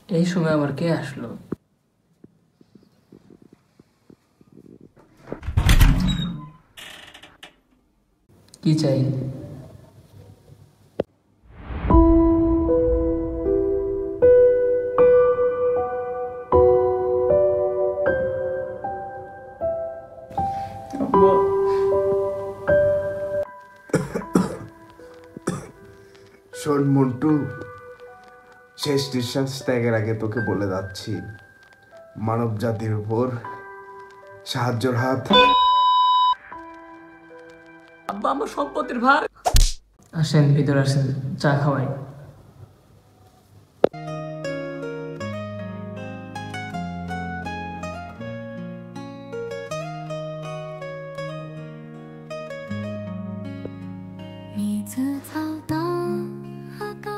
এই সময় আবার কে আসলো? কি চাই? শোন মন্টু, শেষ নিঃশ্বাস ত্যাগের আগে তোকে বলে যাচ্ছি, মানব জাতির উপর সাহায্যের হাত। আব্বা, আমার সম্পত্তির ভার। আসেন, ভিতরে আসেন, চা খাওয়াই।你自草荡阿高，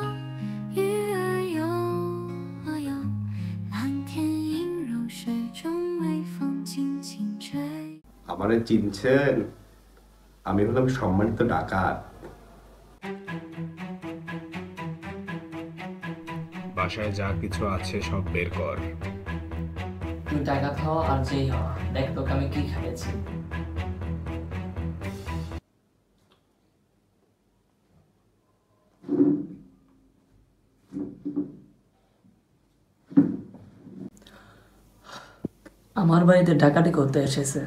鱼儿游啊游，蓝天映入水中，微风轻轻吹。 আমারে চিনছেন? আমি হলাম সম্মানিত ডাকাত। বাসায় যা কিছু আছে সব বের কর। তুই টাকা খাওয়া আর যেই হওয়া, দেখ তোকে আমি কি খাইয়েছি। আমার বাড়িতে ডাকাতি করতে এসেছে।